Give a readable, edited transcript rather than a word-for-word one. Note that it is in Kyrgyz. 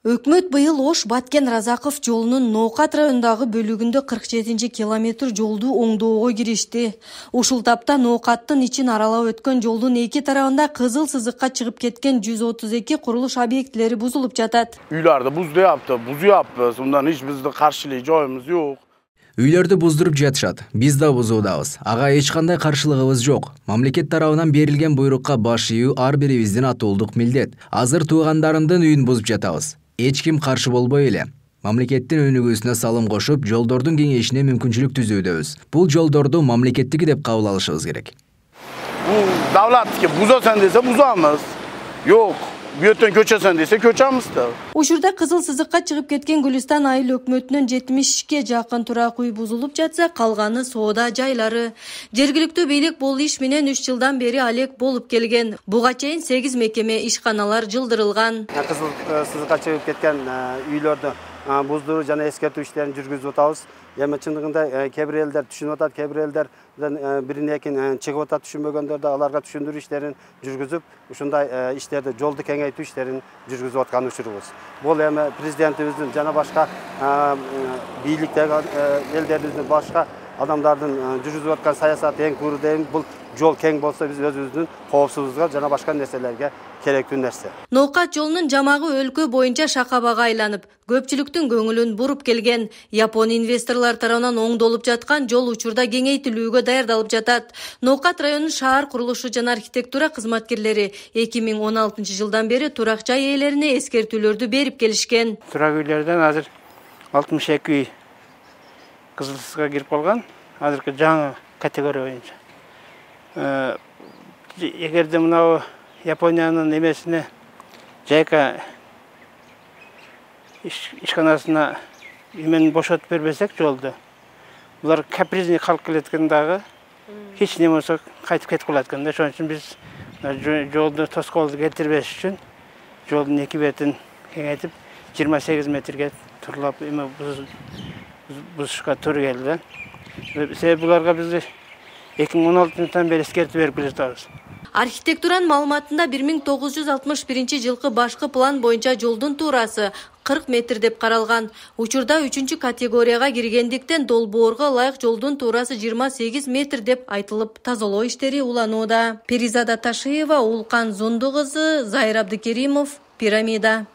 Өкмөт быйыл Ош Баткен Разаков жолунун Ноокат районундагы бөлүгүндө 47 километр жолду оңдоого киришти. Ушул тапта Ноокаттын ичин аралап өткөн жолдун эки тарабында кызыл сызыкка чыгып кеткен 132 курулуш объектилери бузулуп жатат. Үйлөрдү бузуяппыз, мындан эч бизди каршылай жоюбуз жок. Үйлөрдү буздуруп жатышат. Биз да бузуудабыз. Ага эч кандай каршылыгыбыз жок. Мамлекет тарабынан берилген буйрукка баш ийүү ар бирибиздин атуулдук милдет. Азыр туугандарымдын үйүн бузуп жатабыз. Эч ким каршы болбой эле. Мамлекеттин өнүгүүсүнө салым кошуп, жолдордун кеңейишине мүмкүнчүлүк түзүүдөбүз. Бул жолдорду мамлекеттики деп кабыл алышыбыз керек. Бул давлаттыкы бузасаң десе бузамыз. Жок, бүйөттөн көчөсөң десе көчөбүз да. Учурда кызыл сызыкка чыгып кеткен Гүлүстан айыл өкмөтүнүн 70ке жакын турак үй бузулуп жатса, калганы соода жайлары. Жергиликтүү бийлик бул иш менен 3 жылдан бери алек болуп келген. Буга чейин 8 мекеме ишканалар жылдырылган. Кызыл сызыкка чыгып кеткен үйлөрдү буздуруу жана эскертүү иштерин жүргүзүп атабыз. Эми чындыгында кээ бир элдер түшүнүп атат, кээ бир элдер бирин экин чыгып атат, түшүнбөгөндөрдө аларга түшүндүрүү иштерин жүргүзүп, ушундай иштерди, жолду кеңейтүү иштерин жүргүзүп аткан учурубуз. Бул эми президентибиздин жана башка бийликтеги элдерибиздин башка адамдардын жүргүзүп аткан саясаты эң куру дейм. Бул жол кең болсо биз өзүбүздүн коопсуздугубузга жана башка нерселерге керектүү нерсе. Ноокат жолунун жамагы өлкө боюнча шакабага айланып, көпчүлүктүн көңүлүн буруп келген. Япон инвесторлор тарабынан оңдолуп жаткан жол учурда кеңейтилүүгө даярдалып жатат. Ноокат районунун шаар курулушу жана архитектура кызматкерлери 2016 жылдан бери турак жай ээлерине эскертүүлөрдү берип келишкен. Турак үйлөрдөн азыр 62 үй кызыл сызыкка кирип калган. Азыркы жаңы категория боюнча. Эгерде мынау Япониянын эмесине жайка ишканасына имен бошотуп бербесек жолду, булар капризный калып келеткен дагы эч неме болсо кайтып кетип калат экен да. Ошон үчүн биз жолду тоскоолду келтирбеш үчүн жолдун эки бетин кеңейтип 28 метрге турлап эме бузушка туура келди. Себеби буларга биз 2016 бери эскертүү берип жатабыз. Архитектуранын маалыматында 1961 жылкы башкы план боюнча жолдун туурасы 40 метр деп каралган. Учурда 3 категорияга киргендиктен долбоорго ылайык жолдун туурасы 28 метр деп айтылып, тазалоо иштери уланууда. Перизада Ташиева, Улкан Зондо кызы, Зайыр Абдыкеримов, Пирамида.